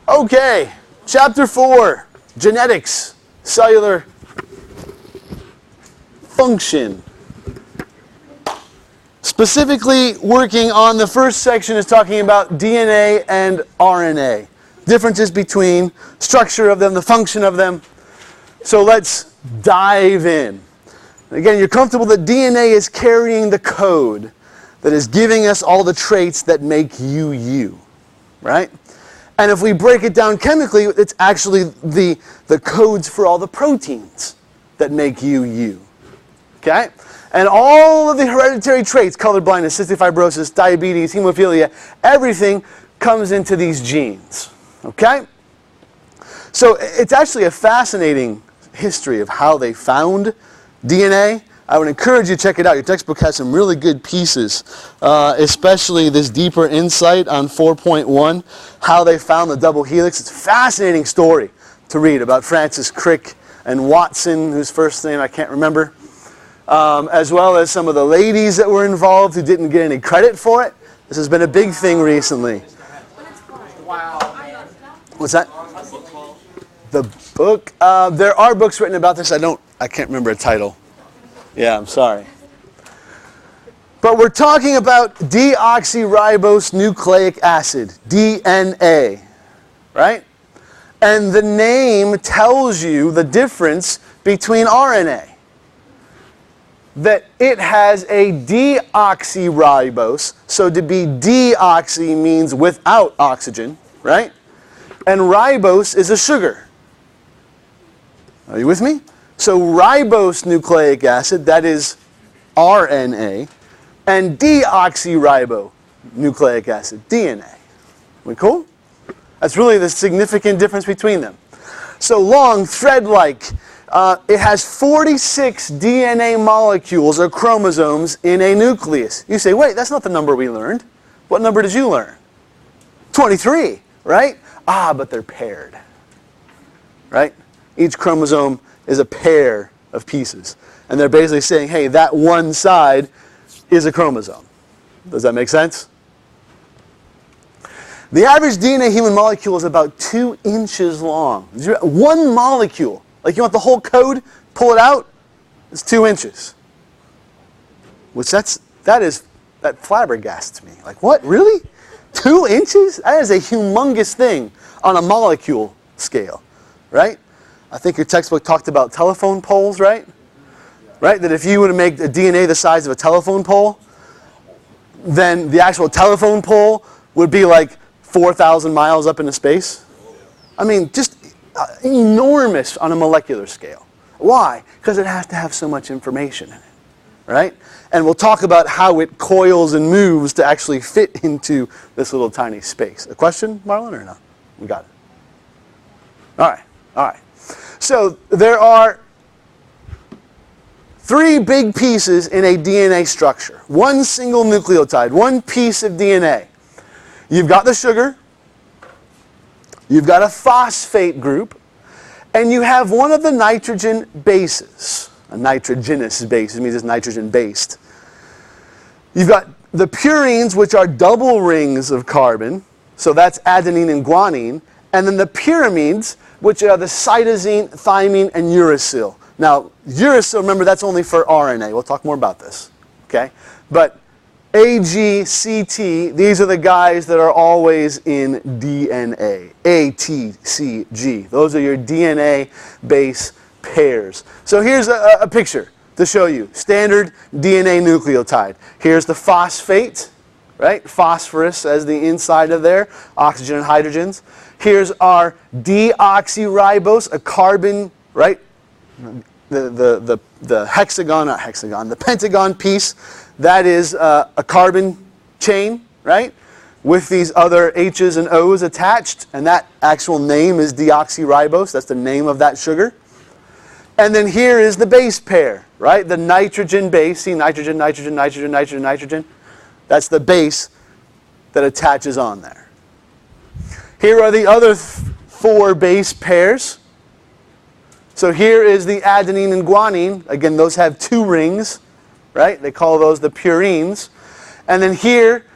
Okay, chapter 4, genetics, cellular function. Specifically working on the first section is talking about DNA and RNA. Differences between structure of them, the function of them. So let's dive in. Again, you're comfortable that DNA is carrying the code that is giving us all the traits that make you, you, right? And if we break it down chemically, it's actually the codes for all the proteins that make you, you. Okay? And all of the hereditary traits, color blindness, cystic fibrosis, diabetes, hemophilia, everything comes into these genes. Okay? So it's actually a fascinating history of how they found DNA. I would encourage you to check it out. Your textbook has some really good pieces, especially this deeper insight on 4.1, how they found the double helix. It's a fascinating story to read about Francis Crick and Watson, whose first name I can't remember, as well as some of the ladies that were involved who didn't get any credit for it. This has been a big thing recently. Wow. What's that? The book? There are books written about this. I can't remember a title. Yeah, I'm sorry. But we're talking about deoxyribose nucleic acid, DNA, right? And the name tells you the difference between RNA. That it has a deoxyribose, so to be deoxy means without oxygen, right? And ribose is a sugar. Are you with me? So ribose nucleic acid, that is RNA, and deoxyribo nucleic acid, DNA. We cool? That's really the significant difference between them. So long, thread-like, it has 46 DNA molecules or chromosomes in a nucleus. You say, wait, that's not the number we learned. What number did you learn? 23, right? But they're paired, right? Each chromosome is a pair of pieces. And they're basically saying, hey, that one side is a chromosome. Does that make sense? The average DNA human molecule is about 2 inches long. One molecule. Like you want the whole code, pull it out, it's 2 inches. Which that flabbergasts me. Like what, really? 2 inches? That is a humongous thing on a molecule scale, right? I think your textbook talked about telephone poles, right? Right? That if you were to make a DNA the size of a telephone pole, then the actual telephone pole would be like 4,000 miles up into space. I mean, just enormous on a molecular scale. Why? Because it has to have so much information in it, right? And we'll talk about how it coils and moves to actually fit into this little tiny space. A question, Marlon, or no? We got it. All right, all right. So there are 3 big pieces in a DNA structure. One single nucleotide, one piece of DNA. You've got the sugar, you've got a phosphate group, and you have one of the nitrogen bases. A nitrogenous base, it means it's nitrogen-based. You've got the purines, which are double rings of carbon, so that's adenine and guanine, and then the pyramides, which are the cytosine, thymine, and uracil. Now, uracil, remember, that's only for RNA. We'll talk more about this, okay? But A, G, C, T, these are the guys that are always in DNA. A, T, C, G. Those are your DNA base pairs. So here's a picture to show you. Standard DNA nucleotide. Here's the phosphate, right? Phosphorus as the inside of there. Oxygen and hydrogens. Here's our deoxyribose, a carbon, right? The hexagon, not hexagon, the pentagon piece, that is a carbon chain, right? With these other H's and O's attached, and that actual name is deoxyribose. That's the name of that sugar. And then here is the base pair, right? The nitrogen base. See, nitrogen, nitrogen, nitrogen, nitrogen, nitrogen. That's the base that attaches on there. Here are the other 4 base pairs. So here is the adenine and guanine. Again, those have 2 rings, right? They call those the purines. And then here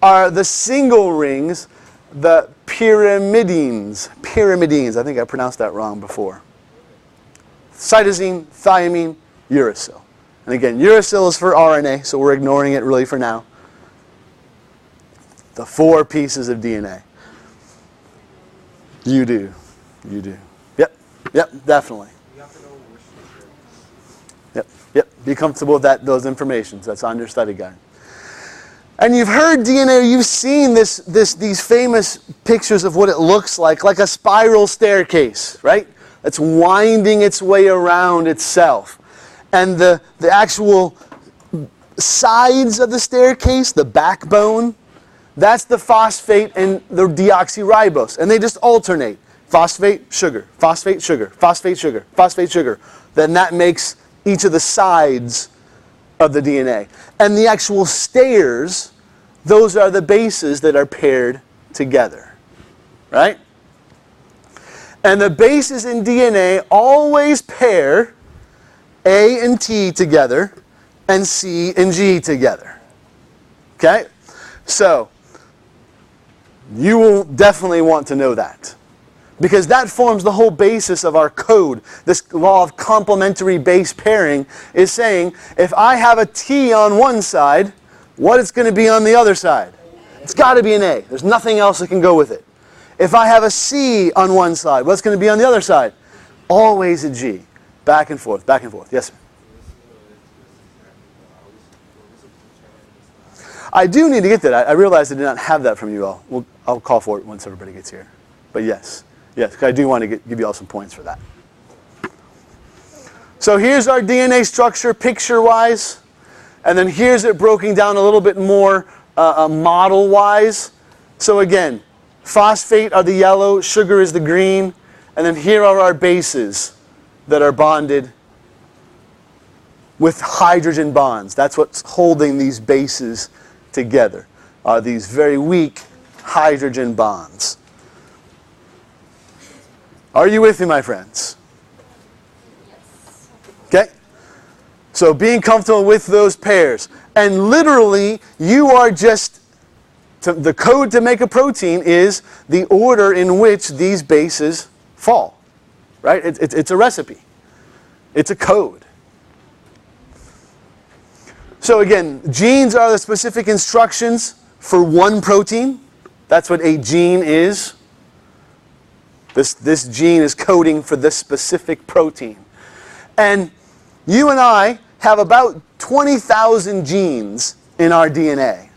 are the single rings the pyrimidines. Pyrimidines, I think I pronounced that wrong before. Cytosine, thymine, uracil. And again, uracil is for RNA, so we're ignoring it really for now. The 4 pieces of DNA. You do. You do. Yep, definitely. Yep. Be comfortable with those informations. That's on your study guide. And you've heard DNA, you've seen these famous pictures of what it looks like a spiral staircase, right? That's winding its way around itself. And the actual sides of the staircase, the backbone, that's the phosphate and the deoxyribose. And they just alternate. Phosphate, sugar, phosphate, sugar, phosphate, sugar, phosphate, sugar. Then that makes each of the sides of the DNA. And the actual stairs, those are the bases that are paired together. Right? And the bases in DNA always pair A and T together and C and G together. Okay? So, you will definitely want to know that. Because that forms the whole basis of our code. This law of complementary base pairing is saying, if I have a T on one side, what is going to be on the other side? It's got to be an A. There's nothing else that can go with it. If I have a C on one side, what's going to be on the other side? Always a G. Back and forth, back and forth. Yes, sir? I do need to get that. I realized I did not have that from you all. I'll call for it once everybody gets here. But yes, I do want to give you all some points for that. So here's our DNA structure picture-wise. And then here's it broken down a little bit more model-wise. So again, phosphate are the yellow, sugar is the green. And then here are our bases that are bonded with hydrogen bonds. That's what's holding these bases together, are these very weak hydrogen bonds. Are you with me, my friends? Okay? So being comfortable with those pairs. And literally, you are just, the code to make a protein is the order in which these bases fall. Right? It's a recipe. It's a code. So again, genes are the specific instructions for one protein. That's what a gene is. This gene is coding for this specific protein. And you and I have about 20,000 genes in our DNA.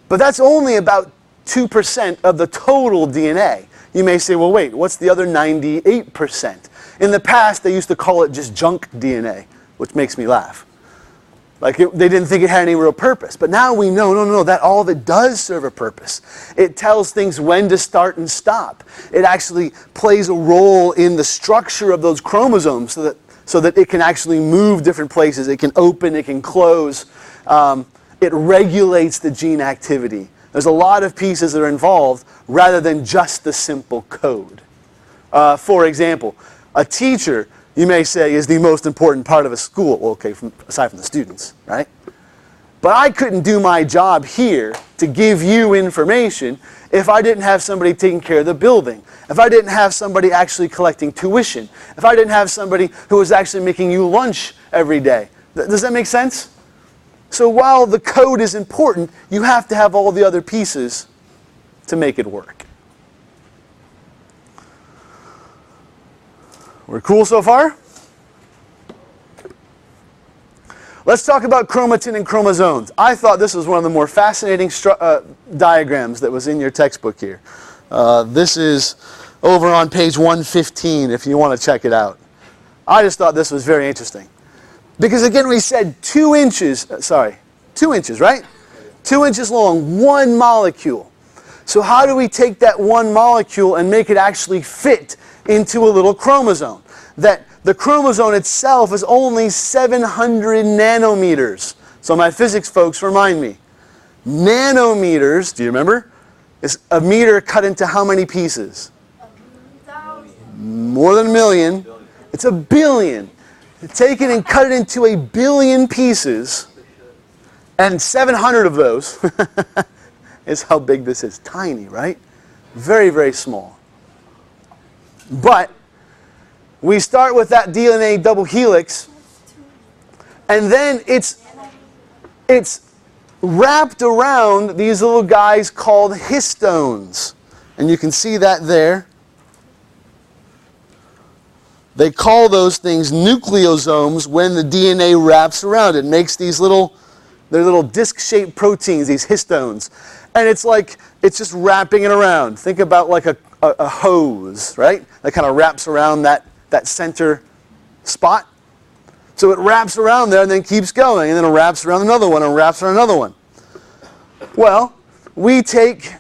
But that's only about 2% of the total DNA. You may say, well, wait, what's the other 98%? In the past, they used to call it just junk DNA, which makes me laugh. Like they didn't think it had any real purpose. But now we know, no, that all of it does serve a purpose. It tells things when to start and stop. It actually plays a role in the structure of those chromosomes so that it can actually move different places. It can open, it can close. It regulates the gene activity. There's a lot of pieces that are involved rather than just the simple code. For example, a teacher, you may say, is the most important part of a school. Well, okay, aside from the students, right? But I couldn't do my job here to give you information if I didn't have somebody taking care of the building, if I didn't have somebody actually collecting tuition, if I didn't have somebody who was actually making you lunch every day. Does that make sense? So while the code is important, you have to have all the other pieces to make it work. We're cool so far? Let's talk about chromatin and chromosomes. I thought this was one of the more fascinating diagrams that was in your textbook here. This is over on page 115 if you want to check it out. I just thought this was very interesting. Because again, we said 2 inches, 2 inches, right? 2 inches long, one molecule. So how do we take that one molecule and make it actually fit into a little chromosome? That the chromosome itself is only 700 nanometers. So my physics folks, remind me. Nanometers, do you remember? Is a meter cut into how many pieces? 1,000. More than a million. It's a billion. Take it and cut it into 1 billion pieces, and 700 of those is how big this is. Tiny, right? Very, very small. But we start with that DNA double helix, and then it's wrapped around these little guys called histones. And you can see that there. They call those things nucleosomes when the DNA wraps around it. It makes these they're little disc-shaped proteins, these histones. And it's just wrapping it around. Think about like a hose, right? That kind of wraps around that center spot. So it wraps around there and then keeps going. And then it wraps around another one and wraps around another one. Well, we take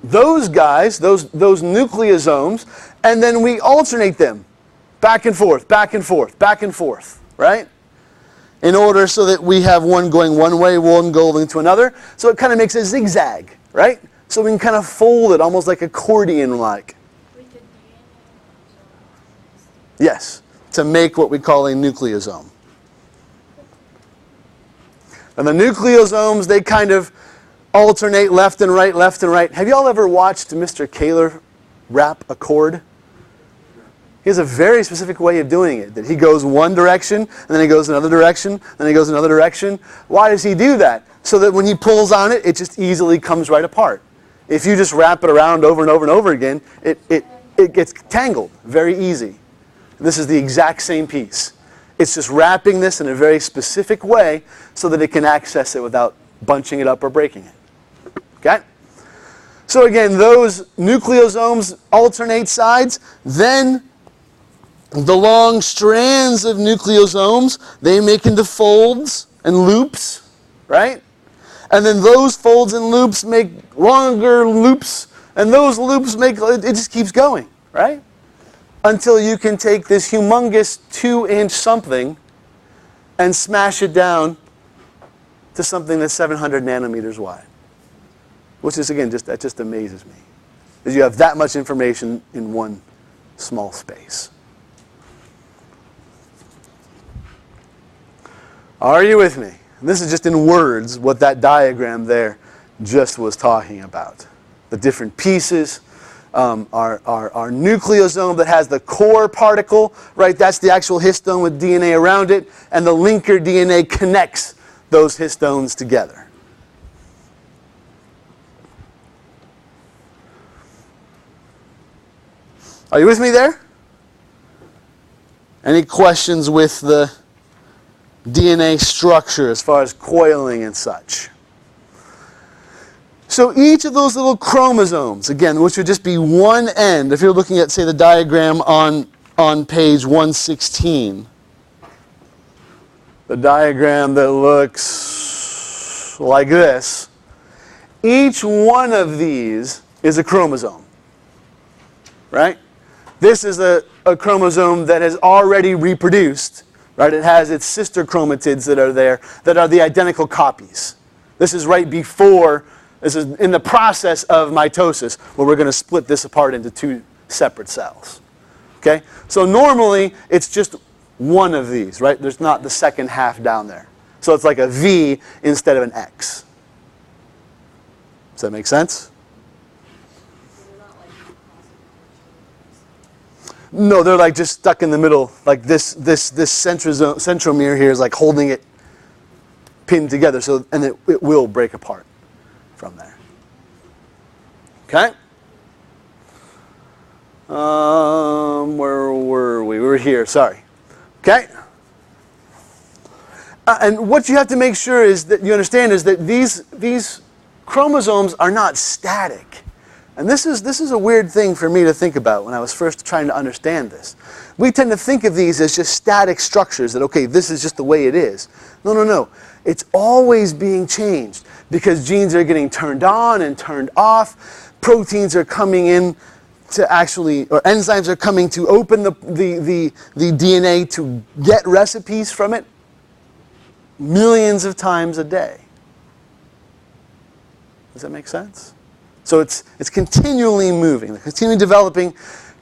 those guys, those nucleosomes, and then we alternate them back and forth, back and forth, back and forth, right? In order so that we have one going one way, one going to another. So it kind of makes a zigzag, right? So we can kind of fold it almost like accordion-like. Yes, to make what we call a nucleosome. And the nucleosomes, they kind of alternate left and right, left and right. Have you all ever watched Mr. Kaler wrap a cord? He has a very specific way of doing it. That he goes one direction, and then he goes another direction, and then he goes another direction. Why does he do that? So that when he pulls on it, it just easily comes right apart. If you just wrap it around over and over and over again, it gets tangled very easy. This is the exact same piece. It's just wrapping this in a very specific way so that it can access it without bunching it up or breaking it. Okay? So again, those nucleosomes alternate sides. Then the long strands of nucleosomes, they make into folds and loops, right? And then those folds and loops make longer loops, and those loops make, it just keeps going, right? Until you can take this humongous 2-inch something and smash it down to something that's 700 nanometers wide. Which is, again, that just amazes me. Because you have that much information in one small space. Are you with me? This is just in words what that diagram there just was talking about. The different pieces. Our nucleosome that has the core particle, right? That's the actual histone with DNA around it. And the linker DNA connects those histones together. Are you with me there? Any questions with the DNA structure as far as coiling and such? So each of those little chromosomes, again, which would just be one end, if you're looking at, say, the diagram on page 116, the diagram that looks like this, each one of these is a chromosome, right? This is a chromosome that has already reproduced, right? It has its sister chromatids that are there, that are the identical copies. This is right before. This is in the process of mitosis, where we're going to split this apart into two separate cells. Okay? So normally, it's just one of these, right? There's not the second half down there. So it's like a V instead of an X. Does that make sense? No, they're like just stuck in the middle. Like this centromere here is like holding it pinned together. So, and it will break apart from there. Okay? Where were we? We were here, sorry. Okay? And what you have to make sure is that you understand is that these chromosomes are not static. And this is a weird thing for me to think about when I was first trying to understand this. We tend to think of these as just static structures that, okay, this is just the way it is. No. It's always being changed because genes are getting turned on and turned off. Proteins are coming in to actually, or enzymes are coming to open the DNA to get recipes from it millions of times a day. Does that make sense? So it's continually moving, continually developing,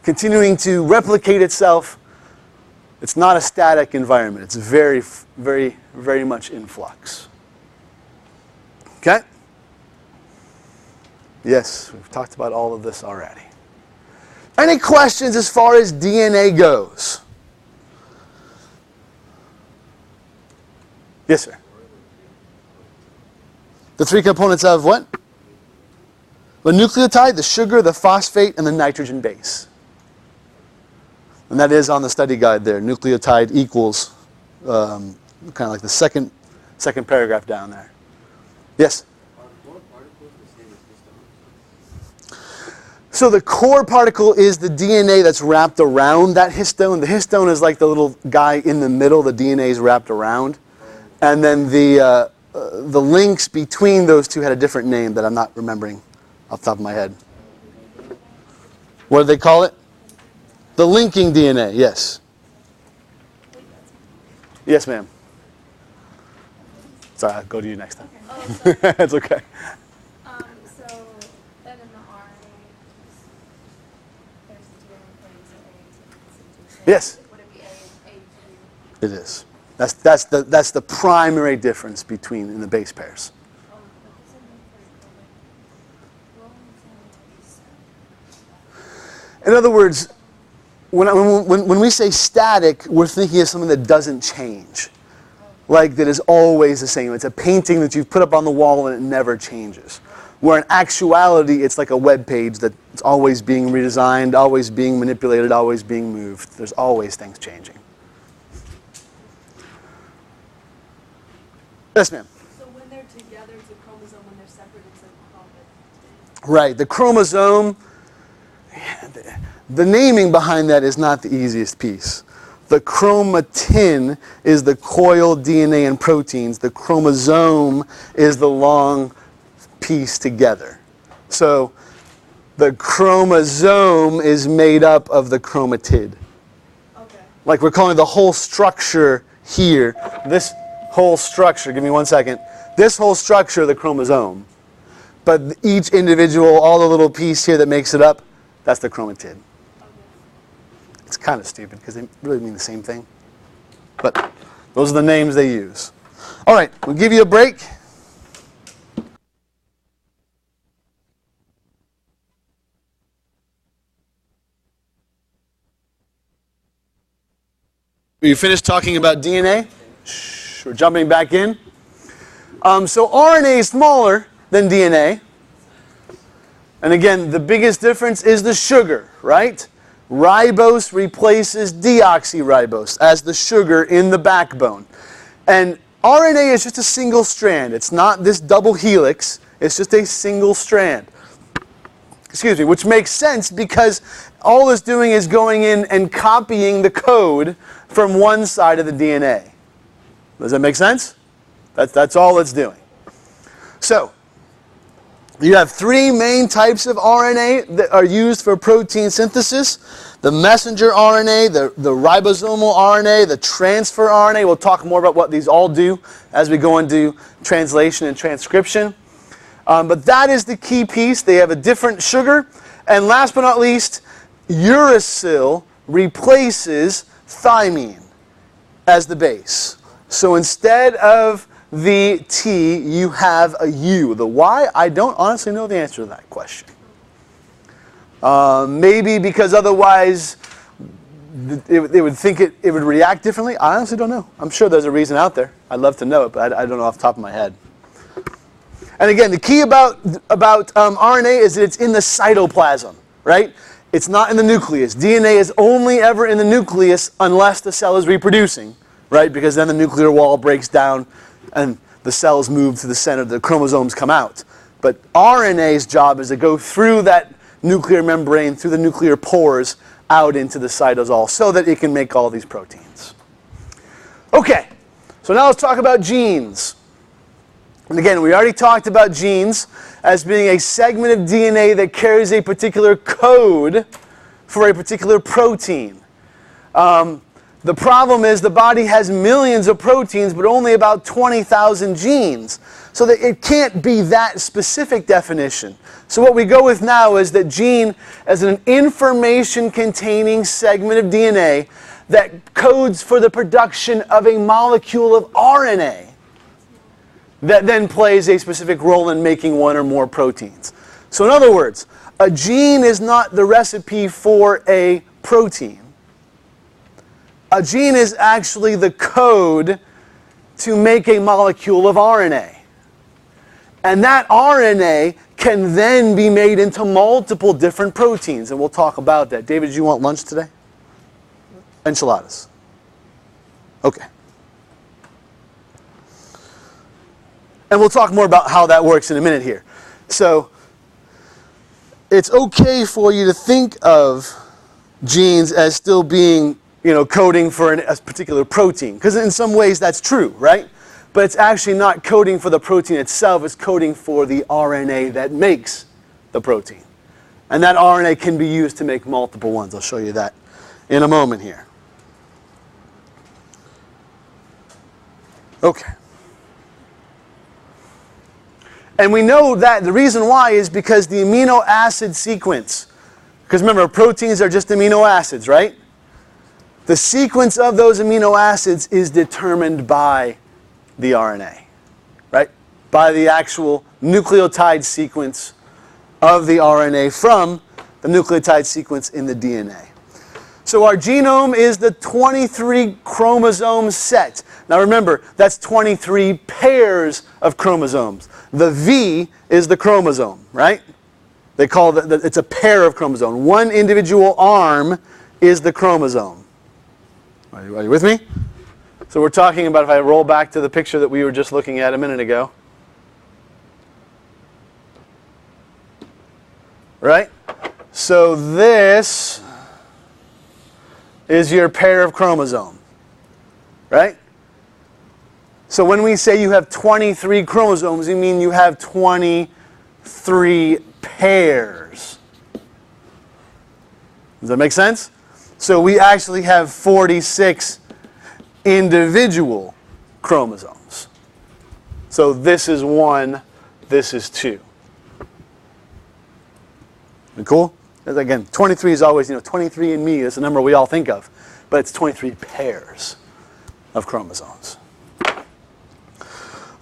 continuing to replicate itself. It's not a static environment. It's very, very, very much in flux. Okay? Yes, we've talked about all of this already. Any questions as far as DNA goes? Yes, sir. The three components of what? The nucleotide, the sugar, the phosphate, and the nitrogen base. And that is on the study guide there. Nucleotide equals, kind of like the second paragraph down there. Yes? Are core particles the same as histones? So the core particle is the DNA that's wrapped around that histone. The histone is like the little guy in the middle the DNA is wrapped around. And then the links between those two had a different name that I'm not remembering off the top of my head. What do they call it? The linking DNA, yes. Yes, ma'am. Sorry, I'll go to you next time. Okay. That's okay. So then in the RNA, there's the two things, A, T, Yes. Would it be A, G? It is. That's the primary difference between in the base pairs. Oh, but this is In other words, when we say static, we're thinking of something that doesn't change. Like that is always the same. It's a painting that you've put up on the wall and it never changes. Where in actuality, it's like a web page that's always being redesigned, always being manipulated, always being moved. There's always things changing. Yes, ma'am. So when they're together, it's a chromosome. When they're separate, it's a chromosome. Right. The chromosome, the naming behind that is not the easiest piece. The chromatin is the coiled DNA and proteins. The chromosome is the long piece together. So the chromosome is made up of the chromatid. Okay. Like we're calling the whole structure here, this whole structure, give me 1 second, this whole structure, the chromosome. But each individual, all the little piece here that makes it up, that's the chromatid. It's kind of stupid because they really mean the same thing. But those are the names they use. All right, we'll give you a break. You finished talking about DNA? Shh, we're jumping back in. So RNA is smaller than DNA. And again, the biggest difference is the sugar, right? Ribose replaces deoxyribose as the sugar in the backbone. And RNA is just a single strand. It's not this double helix. It's just a single strand. Excuse me, which makes sense because all it's doing is going in and copying the code from one side of the DNA. Does that make sense? That's all it's doing. So, you have three main types of RNA that are used for protein synthesis. The messenger RNA, the ribosomal RNA, the transfer RNA. We'll talk more about what these all do as we go into translation and transcription. But that is the key piece. They have a different sugar. And last but not least, uracil replaces thymine as the base. So instead of the T, you have a U. The Y, I don't honestly know the answer to that question. Maybe because otherwise it would think it would react differently. I honestly don't know. I'm sure there's a reason out there. I'd love to know it, but I don't know off the top of my head. And again, the key about RNA is that it's in the cytoplasm, right? It's not in the nucleus. DNA is only ever in the nucleus unless the cell is reproducing, right? Because then the nuclear wall breaks down and the cells move to the center, the chromosomes come out. But RNA's job is to go through that nuclear membrane, through the nuclear pores, out into the cytosol so that it can make all these proteins. Okay, so now let's talk about genes. And again, we already talked about genes as being a segment of DNA that carries a particular code for a particular protein. The problem is the body has millions of proteins, but only about 20,000 genes. So that it can't be that specific definition. So what we go with now is that gene as an information-containing segment of DNA that codes for the production of a molecule of RNA that then plays a specific role in making one or more proteins. So in other words, a gene is not the recipe for a protein. A gene is actually the code to make a molecule of RNA. And that RNA can then be made into multiple different proteins. And we'll talk about that. David, do you want lunch today? Enchiladas. Okay. And we'll talk more about how that works in a minute here. So it's okay for you to think of genes as still being, coding for a particular protein. Because in some ways that's true, right? But it's actually not coding for the protein itself. It's coding for the RNA that makes the protein. And that RNA can be used to make multiple ones. I'll show you that in a moment here. Okay. And we know that the reason why is because the amino acid sequence, because remember, proteins are just amino acids, right? The sequence of those amino acids is determined by the RNA, right? By the actual nucleotide sequence of the RNA from the nucleotide sequence in the DNA. So our genome is the 23 chromosome set. Now remember, that's 23 pairs of chromosomes. The V is the chromosome, right? They call it's a pair of chromosomes. One individual arm is the chromosome. Are you with me? So we're talking about, if I roll back to the picture that we were just looking at a minute ago. Right? So this is your pair of chromosome. Right? So when we say you have 23 chromosomes, we mean you have 23 pairs. Does that make sense? So we actually have 46 individual chromosomes. So this is 1, this is 2. Cool? Again, 23 is always, 23 and me is the number we all think of. But it's 23 pairs of chromosomes.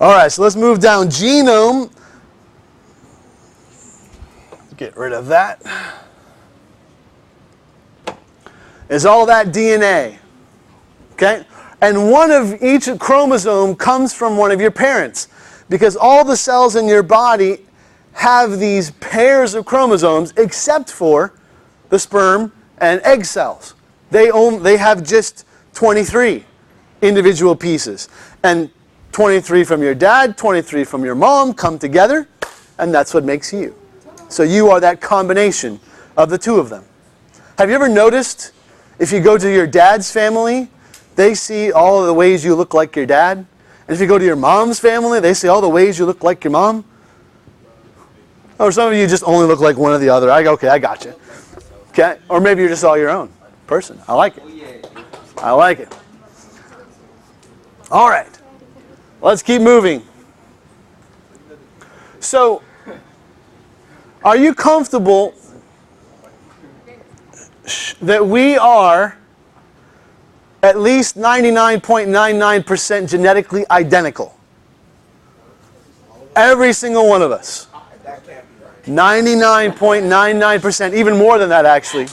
All right, so let's move down. Genome. Get rid of that. Is all that DNA. Okay? And one of each chromosome comes from one of your parents. Because all the cells in your body have these pairs of chromosomes except for the sperm and egg cells. They have just 23 individual pieces. And 23 from your dad, 23 from your mom come together, and that's what makes you. So you are that combination of the two of them. Have you ever noticed, if you go to your dad's family, they see all of the ways you look like your dad? And if you go to your mom's family, they see all the ways you look like your mom? Or some of you just only look like one or the other. Okay, I got you. Okay? Or maybe you're just all your own person. I like it. I like it. All right. Let's keep moving. So, are you comfortable that we are at least 99.99% genetically identical? Every single one of us. 99.99%, even more than that actually.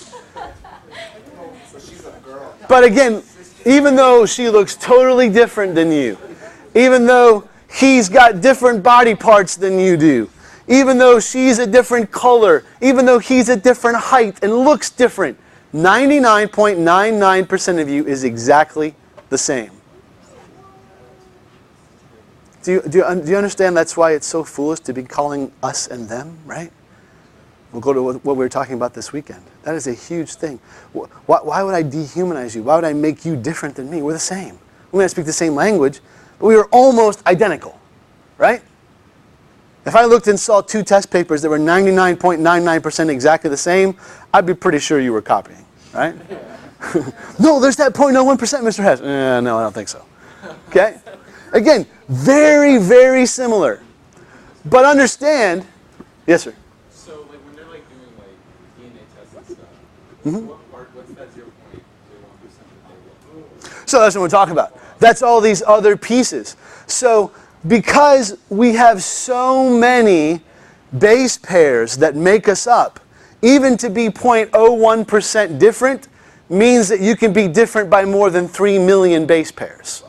But again, even though she looks totally different than you, even though he's got different body parts than you do, even though she's a different color, even though he's a different height and looks different, 99.99% of you is exactly the same. Do you understand that's why it's so foolish to be calling us and them, right? We'll go to what we were talking about this weekend. That is a huge thing. Why would I dehumanize you? Why would I make you different than me? We're the same. We may not speak the same language, but we are almost identical, right? If I looked and saw two test papers that were 99.99% exactly the same, I'd be pretty sure you were copying, right? No, there's that 0.01%, Mr. Hess. No, I don't think so. Okay? Again, very, very similar. But understand, yes, sir? So, like, when they're, like, doing, like, DNA tests and stuff, what's that 0.01% that they look? So that's what we're talking about. That's all these other pieces. So because we have so many base pairs that make us up, even to be 0.01% different, means that you can be different by more than 3 million base pairs.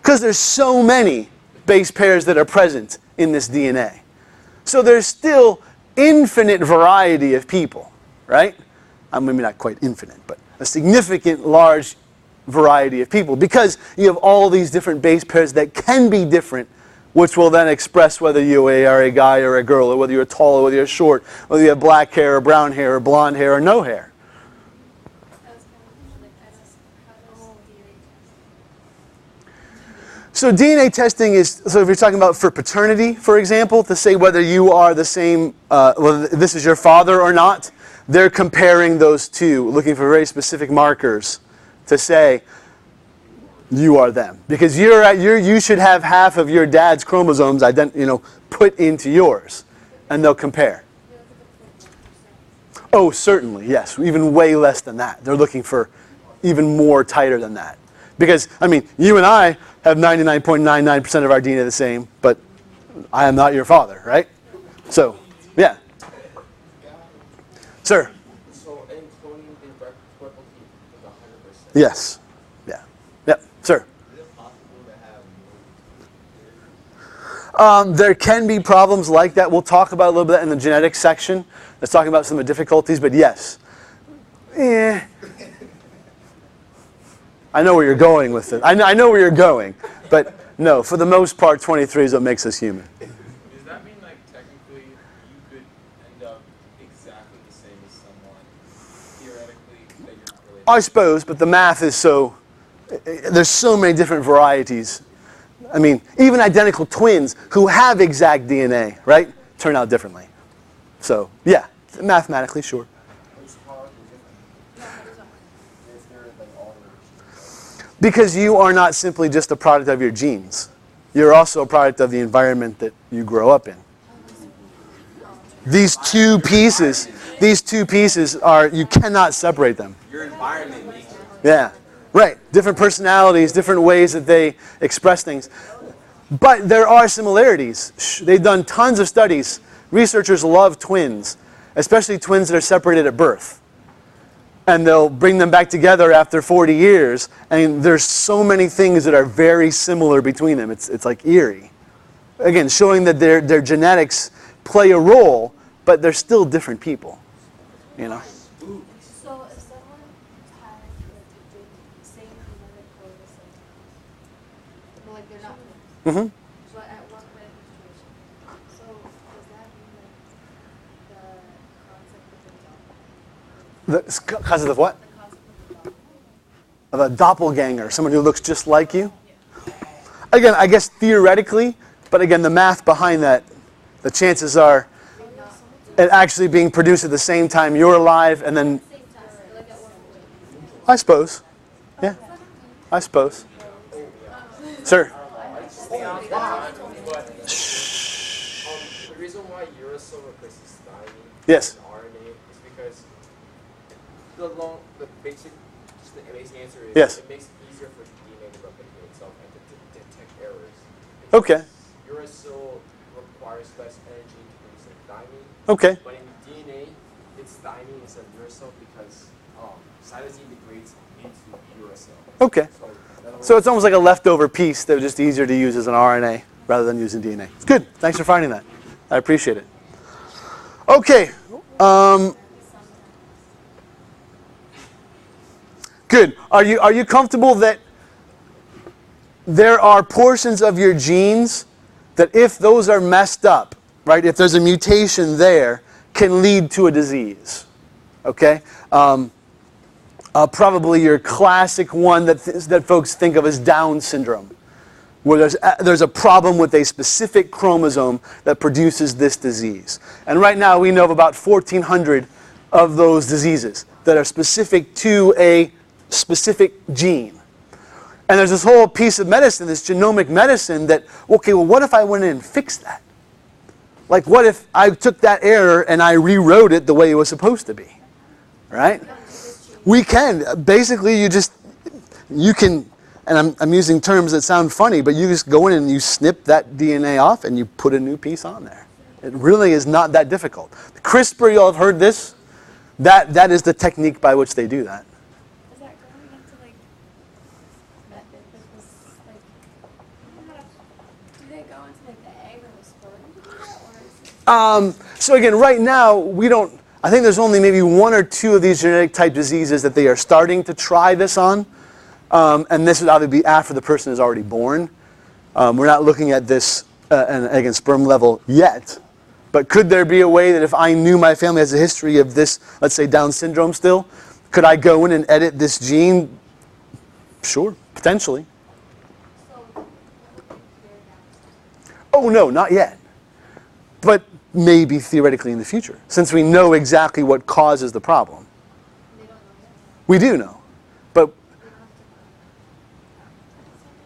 Because there's so many base pairs that are present in this DNA. So there's still infinite variety of people, right? Maybe not quite infinite, but a significant large variety of people, because you have all these different base pairs that can be different, which will then express whether you are a guy or a girl, or whether you're tall or whether you're short, whether you have black hair or brown hair or blonde hair or no hair. So DNA testing is, so if you're talking about for paternity, for example, to say whether you are the same, whether this is your father or not, they're comparing those two, looking for very specific markers to say you are them. Because you should have half of your dad's chromosomes put into yours, and they'll compare. Oh, certainly, yes, even way less than that. They're looking for even more tighter than that. Because, I mean, you and I have 99.99% of our DNA the same, but I am not your father, right? So, yeah. Sir? So in cloning, they replicate with 100%? Yes. Yeah. Yep. Sir? Is it possible to have There can be problems like that. We'll talk about a little bit in the genetics section. Let's talk about some of the difficulties, but yes. I know where you're going with it. I know where you're going, but no, for the most part, 23 is what makes us human. Does that mean, like, technically, you could end up exactly the same as someone, theoretically, that you're not related? I suppose, but the math is so, there's so many different varieties. I mean, even identical twins who have exact DNA, right, turn out differently. So, yeah, mathematically, sure. Because you are not simply just a product of your genes. You're also a product of the environment that you grow up in. These two pieces are, you cannot separate them. Your environment makes you. Yeah, right. Different personalities, different ways that they express things. But there are similarities. They've done tons of studies. Researchers love twins, especially twins that are separated at birth. And they'll bring them back together after 40 years, and there's so many things that are very similar between them. It's like eerie. Again, showing that their genetics play a role, but they're still different people. You know? So if someone has the same genetic code as someone, but like they're not twins, Mm-hmm. but at one point in the situation, so does that mean like the concept of the Because of the what? the concept of Of a doppelganger, someone who looks just like you? Again, I guess theoretically, but again, the math behind that, the chances are it actually being produced at the same time you're alive, and then, same time, like at one point. I suppose. Yeah, I suppose. Sir? The reason why uracil replaces thymine Yes. in RNA is because the basic answer is Yes. it makes it easier for DNA to replicate itself and to detect errors. Okay. Uracil requires less energy to produce like thymine. Okay. But in DNA, it's thymine instead of uracil because cytosine degrades into uracil. Okay. So it's almost like a leftover piece that was just easier to use as an RNA rather than using DNA. It's good. Thanks for finding that. I appreciate it. Okay. Good. Are you comfortable that there are portions of your genes that if those are messed up, right, if there's a mutation there, can lead to a disease? Okay? Probably your classic one that folks think of as Down syndrome, where there's a problem with a specific chromosome that produces this disease. And right now we know of about 1,400 of those diseases that are specific to a specific gene. And there's this whole piece of medicine, this genomic medicine that, okay, well, what if I went in and fixed that? Like, what if I took that error and I rewrote it the way it was supposed to be? Right? We can. Basically, you can, and I'm using terms that sound funny, but you just go in and you snip that DNA off and you put a new piece on there. It really is not that difficult. CRISPR, you all have heard this? That is the technique by which they do that. Is that going into like method that was like, do they go into like the egg or the sperm to do that, or is it? So again, right now, we don't, I think there's only maybe 1 or 2 of these genetic type diseases that they are starting to try this on. And this would obviously be after the person is already born. We're not looking at this at an egg and sperm level yet. But could there be a way that if I knew my family has a history of this, let's say Down syndrome still, could I go in and edit this gene? Sure, potentially. Oh no, not yet. But maybe theoretically in the future, since we know exactly what causes the problem. We do know. But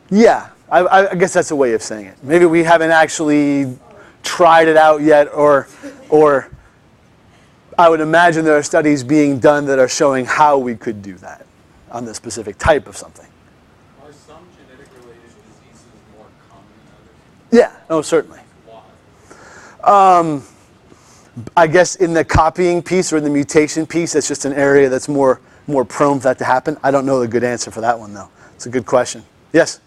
yeah, I guess that's a way of saying it. Maybe we haven't actually tried it out yet, or I would imagine there are studies being done that are showing how we could do that on the specific type of something. Are some genetic-related diseases more common than others? Yeah, oh, certainly. Why? I guess in the copying piece or in the mutation piece, it's just an area that's more prone for that to happen. I don't know the good answer for that one, though. It's a good question. Yes?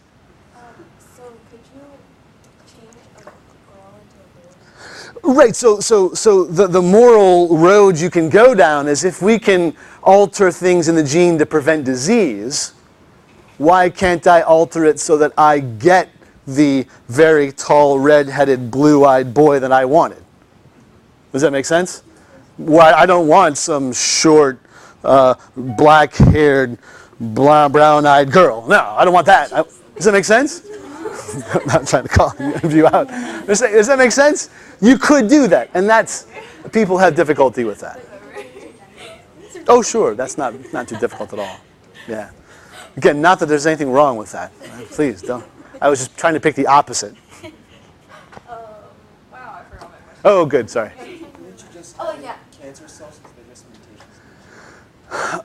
So could you change a girl into a boy? Right, so the moral road you can go down is if we can alter things in the gene to prevent disease, why can't I alter it so that I get the very tall, red-headed, blue-eyed boy that I wanted? Does that make sense? Why I don't want some short, black-haired, brown-eyed girl. No, I don't want that. Does that make sense? I'm not trying to call you out. Does that make sense? You could do that, and that's, people have difficulty with that. Oh, sure, that's not too difficult at all. Yeah. Again, not that there's anything wrong with that. Please don't. I was just trying to pick the opposite. Wow, I forgot my question. Oh, good. Sorry. Oh yeah. Cancer cells, because they're just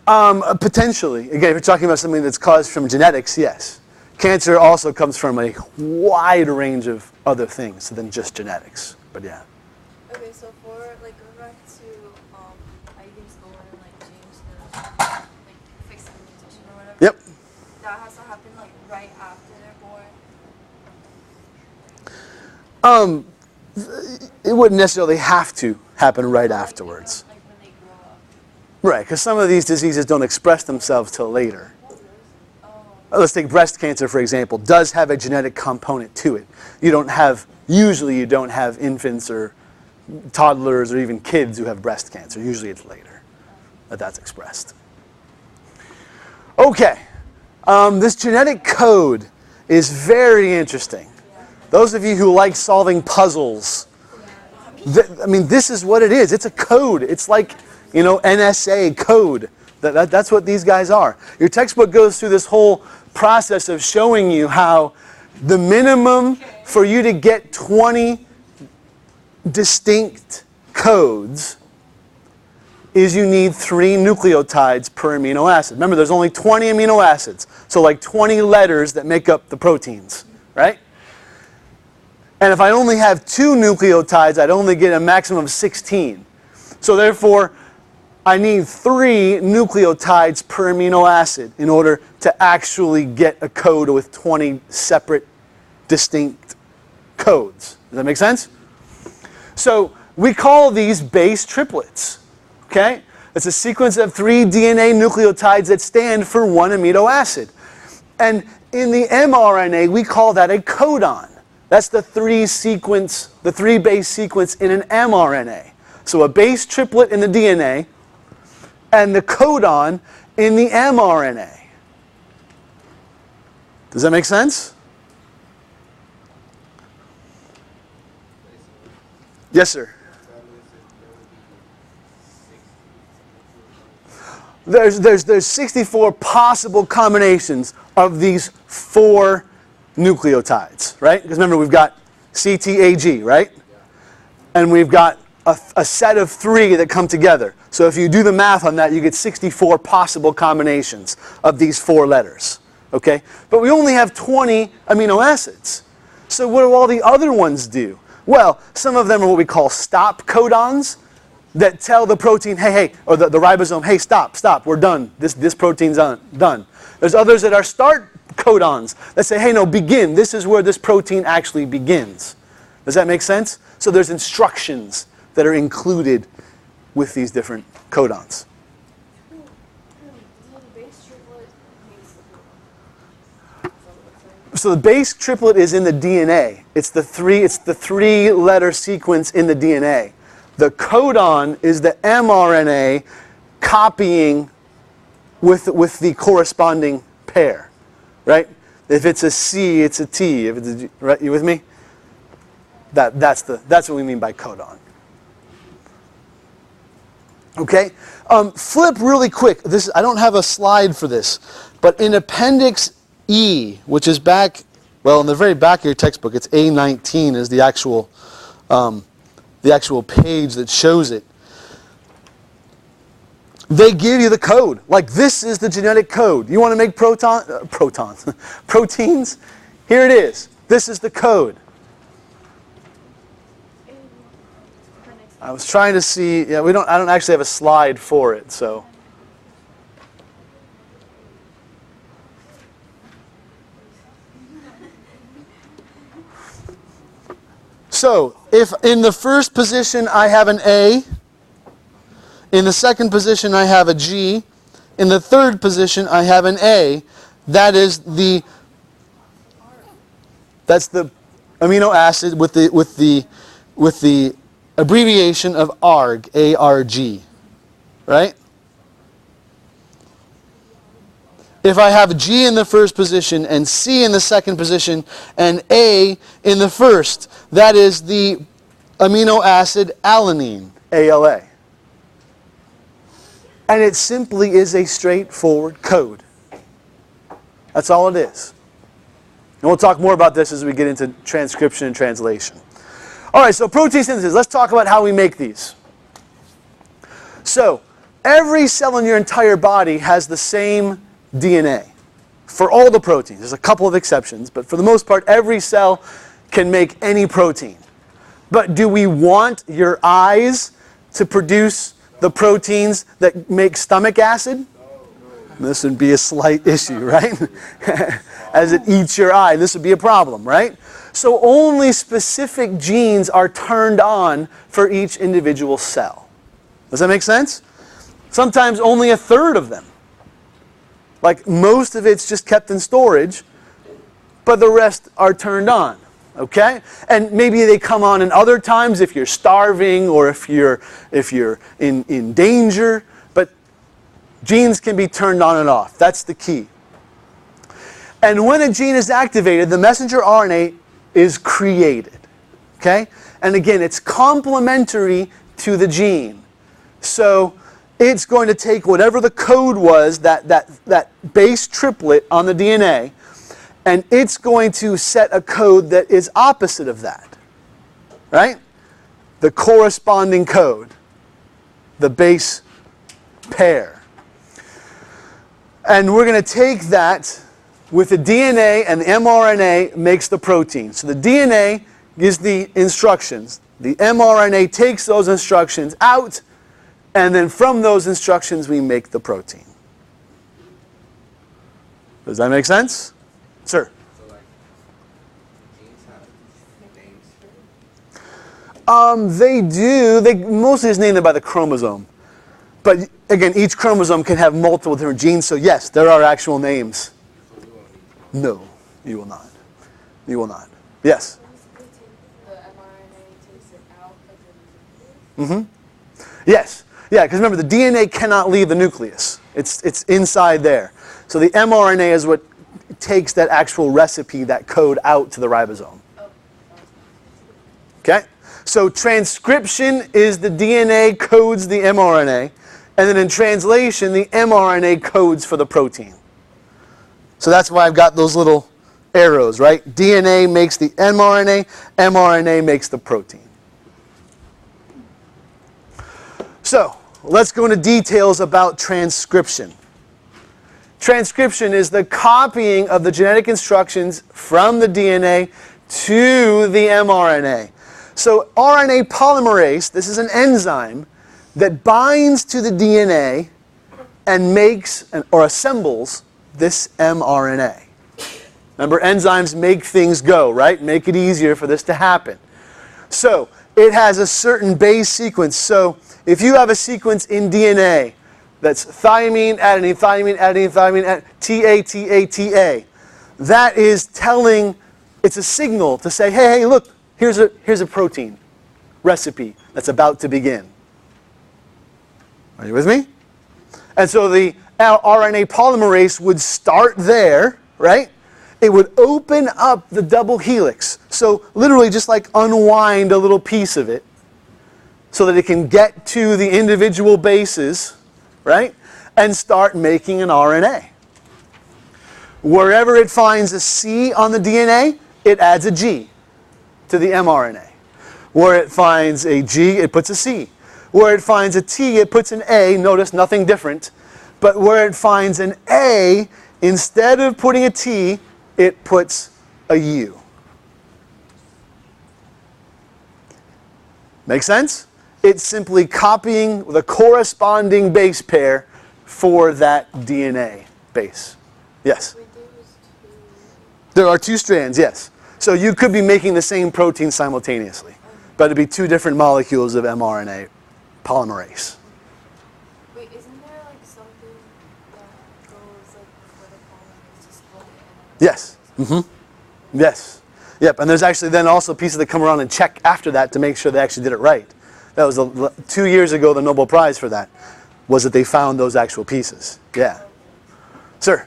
mutations. Potentially. Again, if you're talking about something that's caused from genetics, yes. Cancer also comes from a wide range of other things than just genetics. But yeah. Okay, so for like going back to IUDs going and like change the like fix the mutation or whatever. Yep. That has to happen like right after they're born. It wouldn't necessarily have to happen right afterwards. Like when they grow up. Right, because some of these diseases don't express themselves till later. Let's take breast cancer, for example, does have a genetic component to it. Usually you don't have infants or toddlers or even kids who have breast cancer. Usually it's later that that's expressed. Okay, this genetic code is very interesting. Those of you who like solving puzzles, I mean, this is what it is. It's a code. It's like, NSA code. That's what these guys are. Your textbook goes through this whole process of showing you how the minimum for you to get 20 distinct codes is you need 3 nucleotides per amino acid. Remember, there's only 20 amino acids, so like 20 letters that make up the proteins, right? And if I only have 2 nucleotides, I'd only get a maximum of 16. So therefore, I need 3 nucleotides per amino acid in order to actually get a code with 20 separate, distinct codes. Does that make sense? So we call these base triplets. Okay? It's a sequence of 3 DNA nucleotides that stand for 1 amino acid. And in the mRNA, we call that a codon. That's the 3 base sequence in an mRNA. So a base triplet in the DNA and the codon in the mRNA. Does that make sense? Yes, sir. There's 64 possible combinations of these 4 nucleotides, right? Because remember, we've got CTAG, right? And we've got a set of 3 that come together. So if you do the math on that, you get 64 possible combinations of these 4 letters, okay? But we only have 20 amino acids. So what do all the other ones do? Well, some of them are what we call stop codons that tell the protein, hey, hey, or the ribosome, hey, stop, we're done. This protein's done. There's others that are start codons that say, hey, no, begin. This is where this protein actually begins. Does that make sense? So there's instructions that are included with these different codons. So the base triplet is in the DNA. It's the three-letter sequence in the DNA. The codon is the mRNA copying with the corresponding pair, right? If it's a C, it's a T. If it's a G, right? You with me? That's what we mean by codon. Okay. Flip really quick. I don't have a slide for this, but in Appendix E, which is back, well, in the very back of your textbook, it's A19 is the actual page that shows it. They give you the code. Like, this is the genetic code. You want to make proteins? Here it is. This is the code. I was trying to see. Yeah, I don't actually have a slide for it, so. So, if in the first position I have an A, in the second position I have a G, in the third position I have an A, that's the amino acid with the abbreviation of ARG, A-R-G, right? If I have G in the first position and C in the second position and A in the first, that is the amino acid alanine, ALA. And it simply is a straightforward code. That's all it is. And we'll talk more about this as we get into transcription and translation. All right, so protein synthesis. Let's talk about how we make these. So, every cell in your entire body has the same DNA for all the proteins. There's a couple of exceptions, but for the most part, every cell can make any protein. But do we want your eyes to produce the proteins that make stomach acid? This would be a slight issue, right? As it eats your eye, this would be a problem, right? So only specific genes are turned on for each individual cell. Does that make sense? Sometimes only a third of them. Like, most of it's just kept in storage, but the rest are turned on. Okay? And maybe they come on in other times if you're starving or if you're in danger, but genes can be turned on and off. That's the key. And when a gene is activated, the messenger RNA is created. Okay? And again, it's complementary to the gene. So it's going to take whatever the code was, that base triplet on the DNA, and it's going to set a code that is opposite of that. Right? The corresponding code. The base pair. And we're going to take that with the DNA, and the mRNA makes the protein. So the DNA gives the instructions. The mRNA takes those instructions out, and then from those instructions we make the protein. Does that make sense? Sir? So, like, genes have names? They do. They mostly is named by the chromosome. But again, each chromosome can have multiple different genes, so yes, there are actual names. No, you will not. You will not. Yes? The mRNA takes it out of Mm-hmm. Yes. Yeah, because remember, the DNA cannot leave the nucleus. It's inside there. So the mRNA is what takes that actual recipe, that code, out to the ribosome. Okay? So transcription is the DNA codes the mRNA, and then in translation, the mRNA codes for the protein. So that's why I've got those little arrows, right? DNA makes the mRNA, mRNA makes the protein. So, let's go into details about transcription. Transcription is the copying of the genetic instructions from the DNA to the mRNA. So RNA polymerase, this is an enzyme that binds to the DNA and makes or assembles this mRNA. Remember, enzymes make things go, right? Make it easier for this to happen. So it has a certain base sequence. So if you have a sequence in DNA that's thiamine, adenine, thiamine, adenine, thiamine, TA, TA, TA, that is telling, it's a signal to say, hey, look, here's a protein recipe that's about to begin. Are you with me? And so the RNA polymerase would start there, right? It would open up the double helix. So literally just like unwind a little piece of it so that it can get to the individual bases, right? And start making an RNA. Wherever it finds a C on the DNA, it adds a G to the mRNA. Where it finds a G, it puts a C. Where it finds a T, it puts an A. Notice nothing different. But where it finds an A, instead of putting a T, it puts a U. Make sense? It's simply copying the corresponding base pair for that DNA base. Yes? There are two strands, yes. So you could be making the same protein simultaneously, but it'd be two different molecules of mRNA polymerase. Wait, isn't there like something that goes like before the polymerase to split it? Yes. Mm-hmm. Yes. Yep. And there's actually then also pieces that come around and check after that to make sure they actually did it right. That was 2 years ago. The Nobel Prize for that was that they found those actual pieces. Yeah. Sir.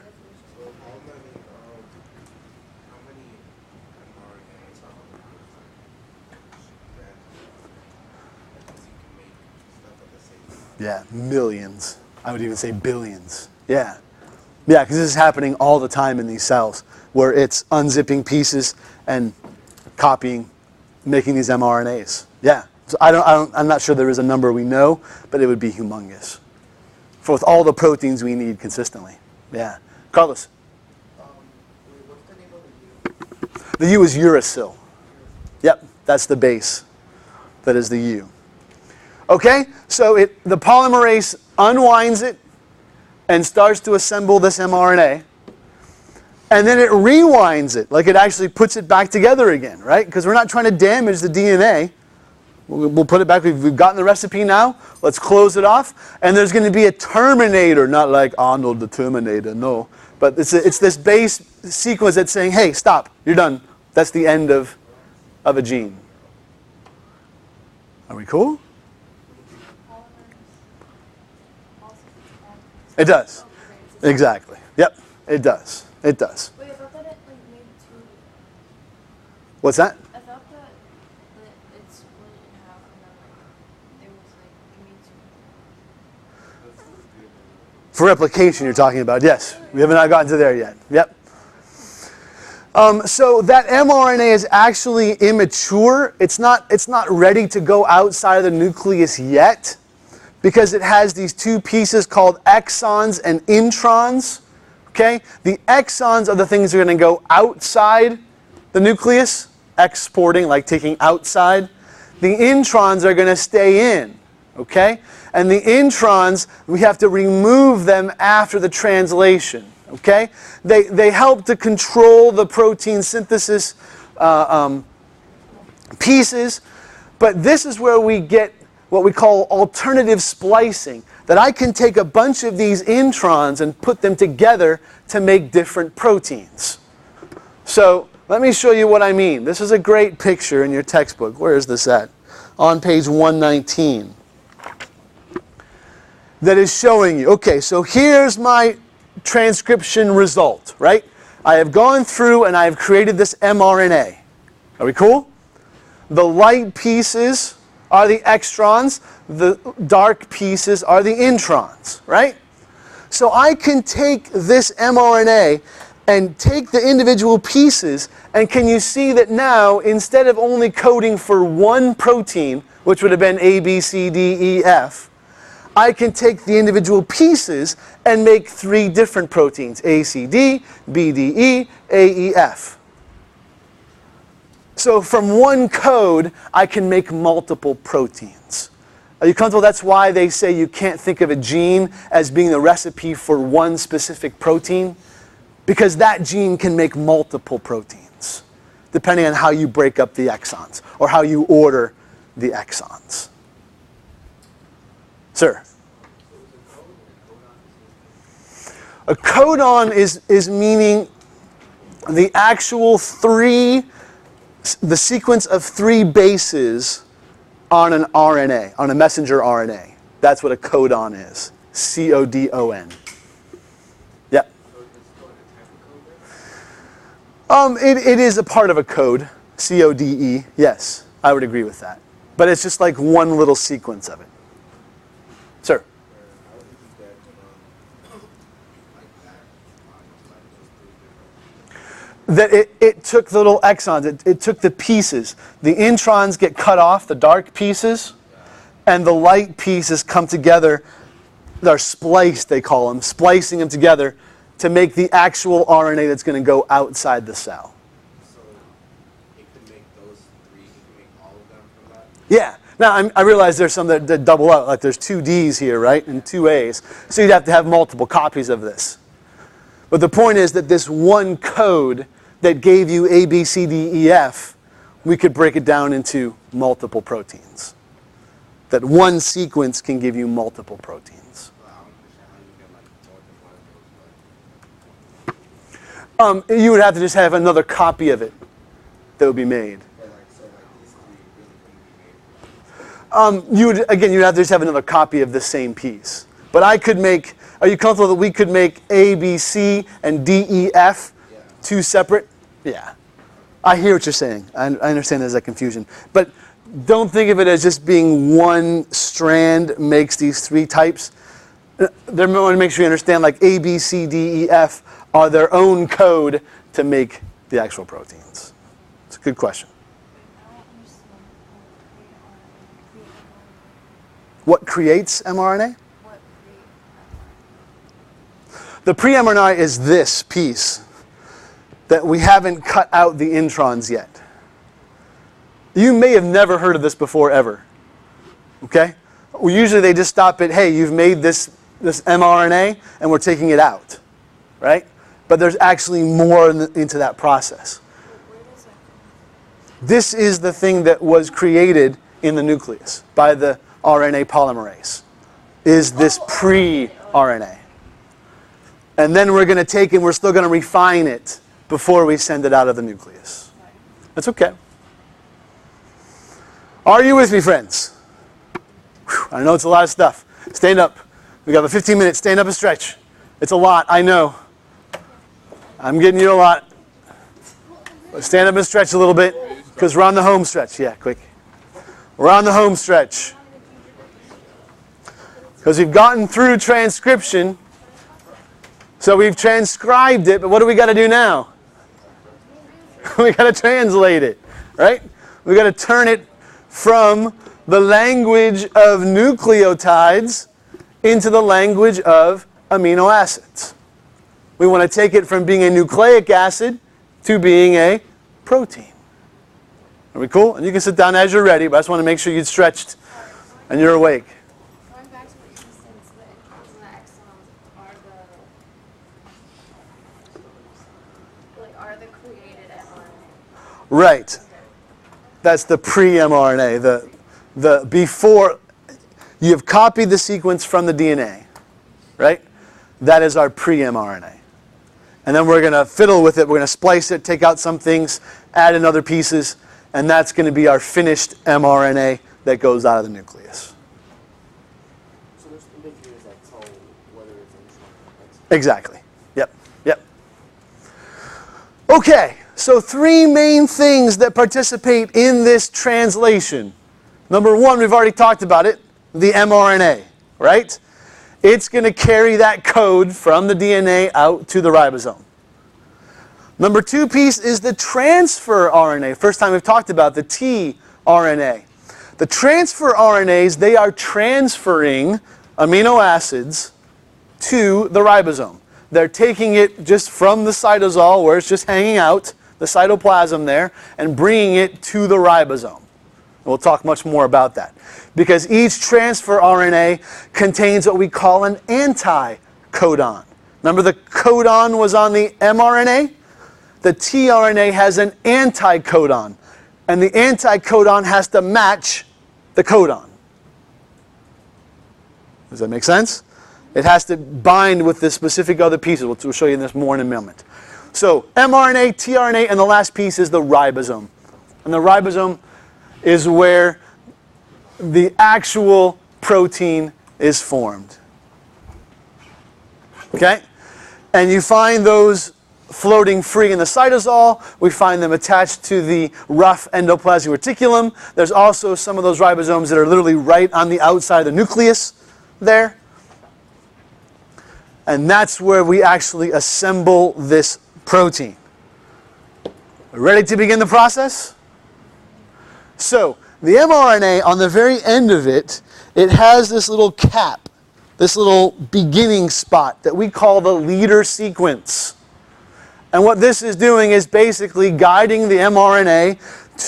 Yeah, millions. I would even say billions. Yeah. Yeah, because this is happening all the time in these cells, where it's unzipping pieces and copying, making these mRNAs. Yeah. So I'm not sure there is a number we know, but it would be humongous. For with all the proteins we need consistently. Yeah. Carlos. What's the name of the U? The U is uracil. Yep, that's the base. That is the U. Okay, so the polymerase unwinds it and starts to assemble this mRNA. And then it rewinds it, like it actually puts it back together again, right? Because we're not trying to damage the DNA. We'll put it back. We've gotten the recipe now. Let's close it off. And there's going to be a terminator, not like Arnold the Terminator, no. But it's this base sequence that's saying, hey, stop, you're done. That's the end of a gene. Are we cool? It does. Exactly. Yep, it does. It does. Wait, I thought that it like made two. What's that? I thought that it split in half and then like there was like it made two. For replication you're talking about, yes. We haven't gotten to there yet. Yep. So that mRNA is actually immature. It's not ready to go outside of the nucleus yet because it has these two pieces called exons and introns. Okay? The exons are the things that are going to go outside the nucleus, exporting, like taking outside. The introns are going to stay in. Okay? And the introns, we have to remove them after the translation. Okay? They help to control the protein synthesis pieces, but this is where we get what we call alternative splicing, that I can take a bunch of these introns and put them together to make different proteins. So let me show you what I mean. This is a great picture in your textbook. Where is this at? On page 119. That is showing you, okay, so here's my transcription result, right? I have gone through and I have created this mRNA. Are we cool? The light pieces are the extrons, the dark pieces are the introns, right? So I can take this mRNA and take the individual pieces, and can you see that now, instead of only coding for one protein, which would have been A, B, C, D, E, F, I can take the individual pieces and make 3 different proteins, A, C, D, B, D, E, A, E, F. So from one code, I can make multiple proteins. Are you comfortable? That's why they say you can't think of a gene as being the recipe for one specific protein, because that gene can make multiple proteins, depending on how you break up the exons or how you order the exons. Sir? A codon is meaning the actual the sequence of 3 bases on an RNA, on a messenger RNA. That's what a codon is. C-O-D-O-N. Yeah. It is a part of a code. C-O-D-E. Yes, I would agree with that. But it's just like one little sequence of it. Sir? That it took the little exons, it took the pieces. The introns get cut off, the dark pieces, and the light pieces come together. They're spliced, they call them, splicing them together to make the actual RNA that's going to go outside the cell. So it could make those 3, it could make all of them from that? Yeah. Now, I realize there's some that double out, like there's 2 Ds here, right, and 2 As. So you'd have to have multiple copies of this. But the point is that this one code that gave you A, B, C, D, E, F, we could break it down into multiple proteins. That one sequence can give you multiple proteins. You would have to just have another copy of it that would be made. You'd have to just have another copy of the same piece. But I could make, are you comfortable that we could make A, B, C, and D, E, F 2 separate? Yeah. I hear what you're saying. I understand there's that confusion. But don't think of it as just being one strand makes these 3 types. I want to make sure you understand, like A, B, C, D, E, F are their own code to make the actual proteins. It's a good question. What creates mRNA? The pre-mRNA is this piece that we haven't cut out the introns yet. You may have never heard of this before ever. Okay? Well, usually they just stop at, hey, you've made this mRNA and we're taking it out. Right? But there's actually more into that process. This is the thing that was created in the nucleus by the RNA polymerase, is this pre-RNA. And then we're going to take it and we're still going to refine it before we send it out of the nucleus. That's okay. Are you with me, friends? Whew, I know it's a lot of stuff. Stand up. We got about 15 minutes. Stand up and stretch. It's a lot, I know. I'm getting you a lot. But stand up and stretch a little bit, because we're on the home stretch. Yeah, quick. We're on the home stretch. Because we've gotten through transcription. So we've transcribed it, but what do we got to do now? We got to translate it, right? We got to turn it from the language of nucleotides into the language of amino acids. We want to take it from being a nucleic acid to being a protein. Are we cool? And you can sit down as you're ready, but I just want to make sure you're stretched and you're awake. Going back to what you just said, so the introns and the exons are the created mRNA. Right. That's the pre-mRNA. The before you've copied the sequence from the DNA, right? That is our pre-mRNA. And then we're going to fiddle with it. We're going to splice it, take out some things, add in other pieces, and that's going to be our finished mRNA that goes out of the nucleus. So there's indicators that tell whether it's intron. Exactly. Yep. Yep. Okay. So 3 main things that participate in this translation. Number 1, we've already talked about it, the mRNA, right? It's going to carry that code from the DNA out to the ribosome. Number 2 piece is the transfer RNA. First time we've talked about the tRNA. The transfer RNAs, they are transferring amino acids to the ribosome. They're taking it just from the cytosol where it's just hanging out, the cytoplasm there and bringing it to the ribosome. We'll talk much more about that. Because each transfer RNA contains what we call an anticodon. Remember the codon was on the mRNA? The tRNA has an anticodon. And the anticodon has to match the codon. Does that make sense? It has to bind with the specific other pieces. We'll show you this more in a moment. So mRNA, tRNA, and the last piece is the ribosome. And the ribosome is where the actual protein is formed. Okay? And you find those floating free in the cytosol. We find them attached to the rough endoplasmic reticulum. There's also some of those ribosomes that are literally right on the outside of the nucleus there. And that's where we actually assemble this protein. Ready to begin the process? So, the mRNA, on the very end of it, it has this little cap, this little beginning spot that we call the leader sequence. And what this is doing is basically guiding the mRNA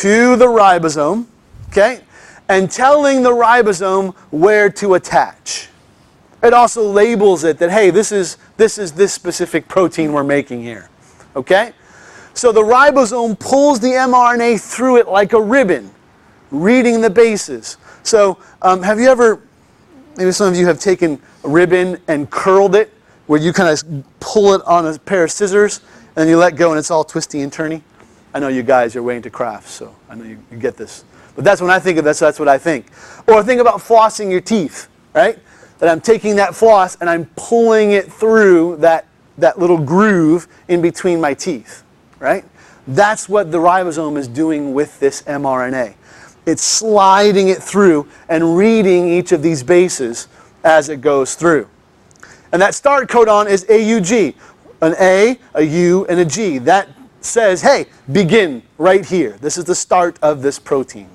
to the ribosome, okay, and telling the ribosome where to attach. It also labels it that, hey, this is this specific protein we're making here, okay? So the ribosome pulls the mRNA through it like a ribbon, reading the bases. So have you ever, maybe some of you have taken a ribbon and curled it, where you kind of pull it on a pair of scissors, and then you let go and it's all twisty and turny? I know you guys are way into crafts, so I know you get this. But that's when I think of this, that's what I think. Or think about flossing your teeth, right? That I'm taking that floss and I'm pulling it through that little groove in between my teeth, right? That's what the ribosome is doing with this mRNA. It's sliding it through and reading each of these bases as it goes through. And that start codon is AUG. An A, a U, and a G. That says, hey, begin right here. This is the start of this protein.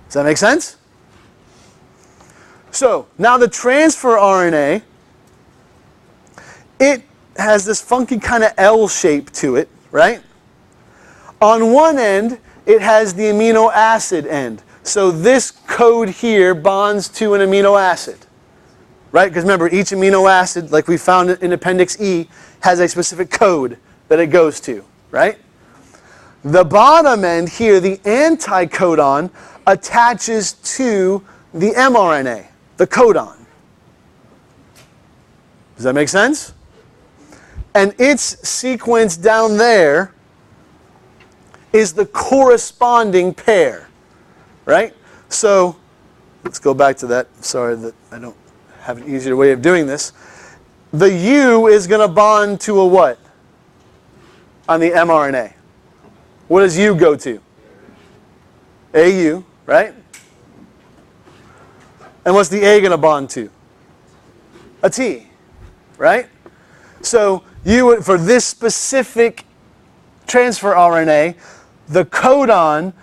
Does that make sense? So, now the transfer RNA, it has this funky kind of L shape to it, right? On one end, it has the amino acid end. So this code here bonds to an amino acid, right? Because remember, each amino acid, like we found in Appendix E, has a specific code that it goes to, right? The bottom end here, the anticodon, attaches to the mRNA, the codon. Does that make sense? And its sequence down there is the corresponding pair, right? So, let's go back to that. Sorry that I don't have an easier way of doing this. The U is going to bond to a what on the mRNA? What does U go to? AU, right? And what's the A going to bond to? A T, right? So, for this specific transfer RNA, the codon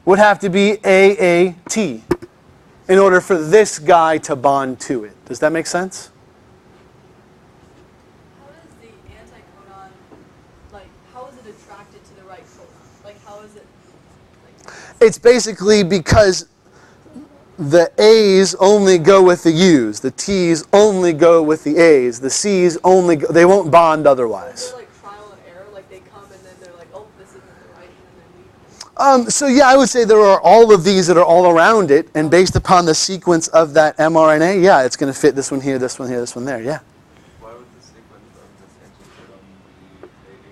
would have to be AAT in order for this guy to bond to it. Does that make sense? How is the anticodon, how is it attracted to the right codon? How is it? It's basically because the A's only go with the U's, the T's only go with the A's, the C's only go, they won't bond otherwise. Is there trial and error? They come and then they're like, oh, this isn't the right, and then we... So yeah, I would say there are all of these that are all around it, and based upon the sequence of that mRNA, yeah, it's going to fit this one here, this one here, this one there, yeah. Why would the sequence of this anticodon be AAG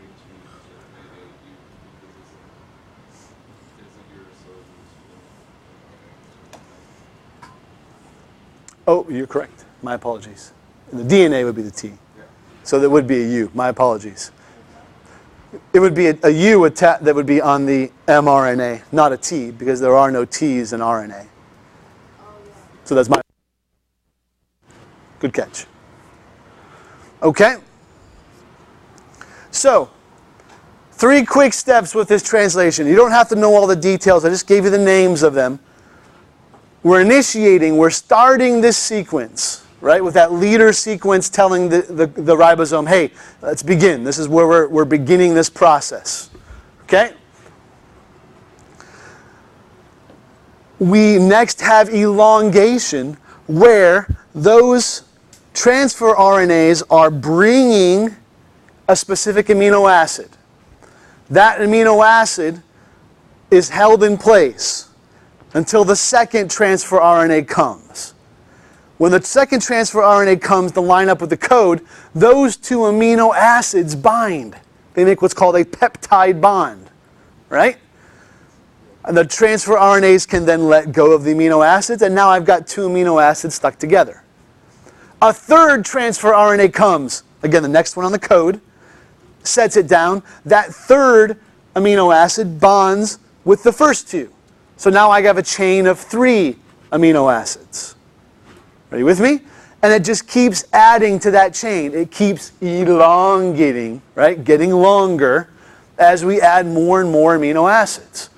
Oh, you're correct. My apologies. The DNA would be the T. Yeah. So that would be a U. My apologies. It would be a U that would be on the mRNA, not a T, because there are no T's in RNA. So that's my... Good catch. Okay. So, 3 quick steps with this translation. You don't have to know all the details. I just gave you the names of them. We're starting this sequence, right? With that leader sequence telling the ribosome, hey, let's begin. This is where we're beginning this process. Okay? We next have elongation, where those transfer RNAs are bringing a specific amino acid. That amino acid is held in place until the second transfer RNA comes. When the second transfer RNA comes to line up with the code, those two amino acids bind. They make what's called a peptide bond, right? And the transfer RNAs can then let go of the amino acids, and now I've got two amino acids stuck together. A third transfer RNA comes, again the next one on the code, sets it down. That third amino acid bonds with the first two. So now I have a chain of 3 amino acids. Are you with me? And it just keeps adding to that chain. It keeps elongating, right? Getting longer as we add more and more amino acids.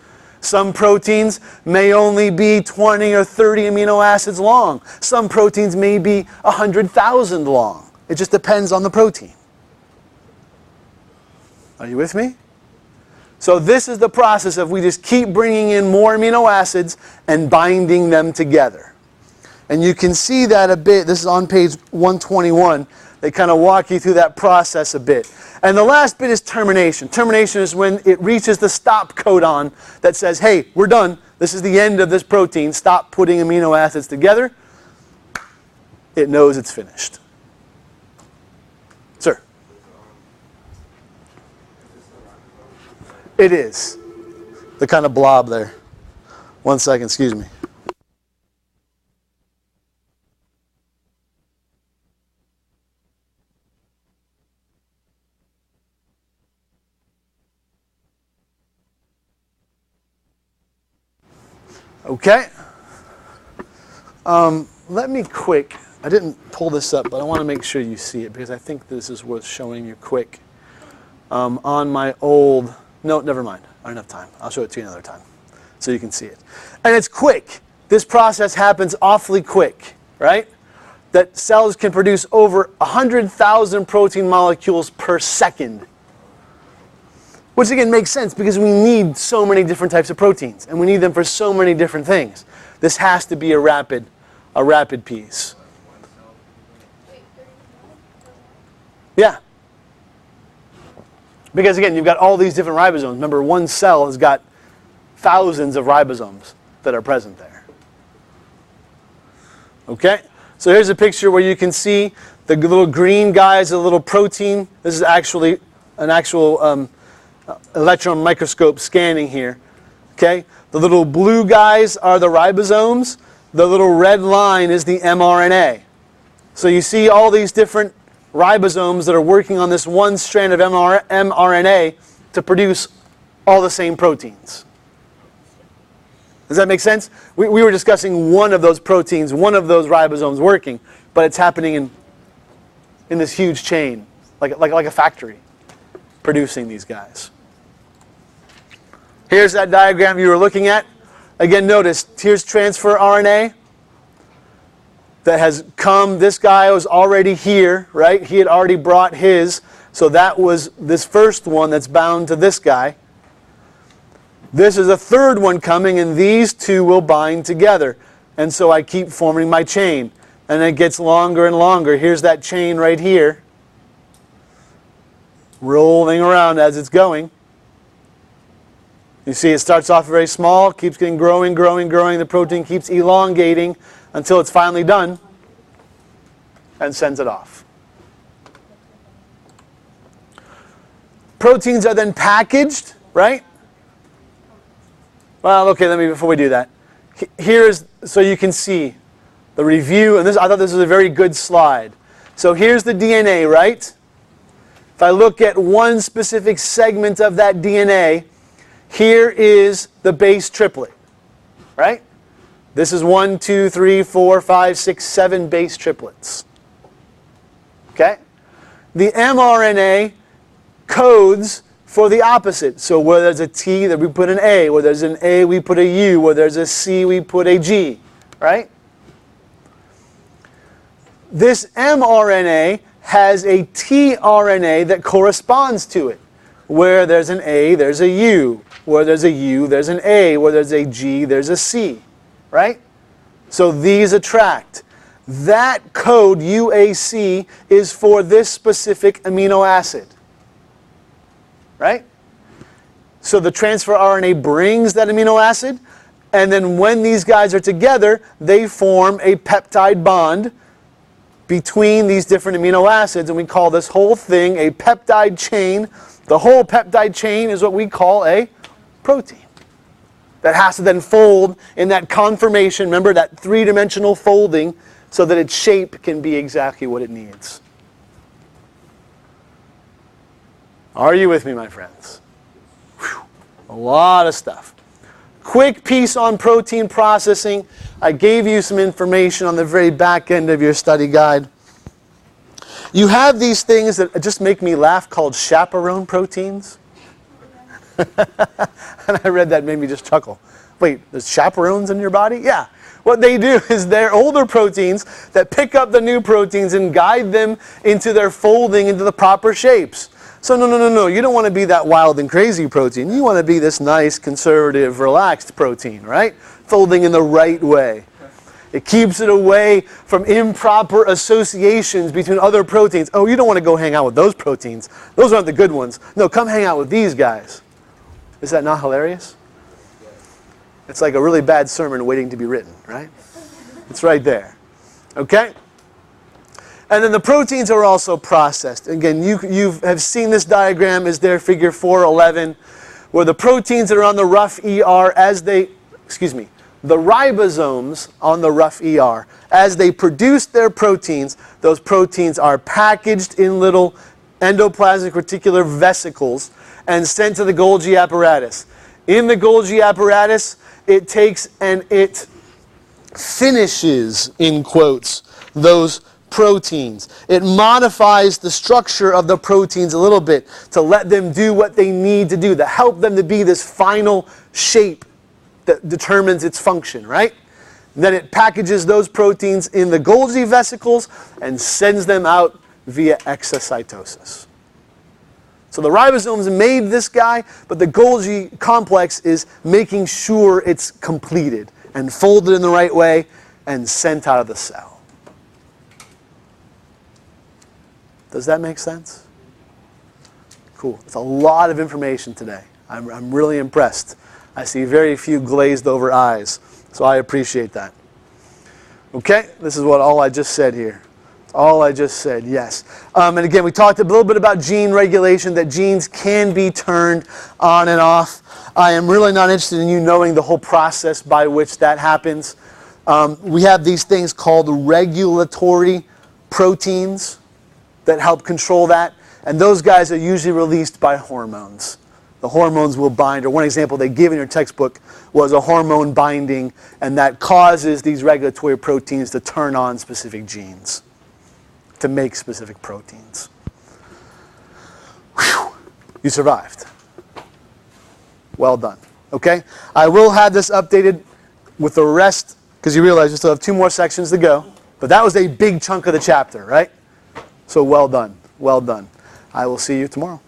Some proteins may only be 20 or 30 amino acids long. Some proteins may be 100,000 long. It just depends on the protein. Are you with me? So this is the process of we just keep bringing in more amino acids and binding them together. And you can see that a bit. This is on page 121. They kind of walk you through that process a bit. And the last bit is termination. Termination is when it reaches the stop codon that says, hey, we're done. This is the end of this protein. Stop putting amino acids together. It knows it's finished. Sir? It is. The kind of blob there. 1 second, excuse me. Okay. Let me quick, I didn't pull this up, but I want to make sure you see it because I think this is worth showing you quick. On my old, no, never mind. I don't have time. I'll show it to you another time so you can see it. And it's quick. This process happens awfully quick, right? That cells can produce over 100,000 protein molecules per second. Which again makes sense because we need so many different types of proteins and we need them for so many different things. This has to be a rapid piece. Yeah. Because again, you've got all these different ribosomes. Remember, one cell has got thousands of ribosomes that are present there. Okay? So here's a picture where you can see the little green guy is a little protein. This is actually an actual electron microscope scanning here. Okay? The little blue guys are the ribosomes. The little red line is the mRNA. So you see all these different ribosomes that are working on this one strand of mRNA to produce all the same proteins. Does that make sense? We were discussing one of those proteins, one of those ribosomes working, but it's happening in this huge chain, like a factory, producing these guys. Here's that diagram you were looking at. Again, notice, here's transfer RNA that has come. This guy was already here, right? He had already brought his. So that was this first one that's bound to this guy. This is a third one coming, and these two will bind together. And so I keep forming my chain. And it gets longer and longer. Here's that chain right here, rolling around as it's going. You see it starts off very small, keeps getting growing. The protein keeps elongating until it's finally done and sends it off. Proteins are then packaged, right? Well, okay, before we do that, here's, so you can see the review, and I thought this was a very good slide. So here's the DNA, right? If I look at one specific segment of that DNA, here is the base triplet, right? This is 1, 2, 3, 4, 5, 6, 7 base triplets. Okay? The mRNA codes for the opposite. So where there's a T, that we put an A. Where there's an A, we put a U. Where there's a C, we put a G. Right? This mRNA has a tRNA that corresponds to it. Where there's an A, there's a U. Where there's a U, there's an A. Where there's a G, there's a C. Right? So these attract. That code, UAC, is for this specific amino acid. Right? So the transfer RNA brings that amino acid, and then when these guys are together, they form a peptide bond between these different amino acids, and we call this whole thing a peptide chain. The whole peptide chain is what we call a protein. That has to then fold in that conformation, remember that three-dimensional folding, so that its shape can be exactly what it needs. Are you with me, my friends? Whew. A lot of stuff. Quick piece on protein processing. I gave you some information on the very back end of your study guide. You have these things that just make me laugh called chaperone proteins. And I read that, made me just chuckle. Wait, there's chaperones in your body? Yeah. What they do is they're older proteins that pick up the new proteins and guide them into their folding into the proper shapes. So no. You don't want to be that wild and crazy protein. You want to be this nice, conservative, relaxed protein, right? Folding in the right way. It keeps it away from improper associations between other proteins. Oh, you don't want to go hang out with those proteins. Those aren't the good ones. No, come hang out with these guys. Is that not hilarious? It's like a really bad sermon waiting to be written, right? It's right there. Okay? And then the proteins are also processed. Again, you have seen this diagram is there, figure 411, where the proteins that are on the rough ER the ribosomes on the rough ER, as they produce their proteins, those proteins are packaged in little endoplasmic reticular vesicles and sent to the Golgi apparatus. In the Golgi apparatus, it takes and it finishes, in quotes, those proteins. It modifies the structure of the proteins a little bit to let them do what they need to do, to help them to be this final shape that determines its function, right? Then it packages those proteins in the Golgi vesicles and sends them out via exocytosis. So the ribosomes made this guy, but the Golgi complex is making sure it's completed and folded in the right way and sent out of the cell. Does that make sense? Cool. It's a lot of information today. I'm really impressed. I see very few glazed over eyes, so I appreciate that. Okay, this is what all I just said here. All I just said, yes. And again, we talked a little bit about gene regulation, that genes can be turned on and off. I am really not interested in you knowing the whole process by which that happens. We have these things called regulatory proteins that help control that. And those guys are usually released by hormones. The hormones will bind, or one example they give in your textbook was a hormone binding, and that causes these regulatory proteins to turn on specific genes to make specific proteins. Whew. You survived. Well done. Okay? I will have this updated with the rest, because you realize we still have 2 more sections to go. But that was a big chunk of the chapter, right? So well done. Well done. I will see you tomorrow.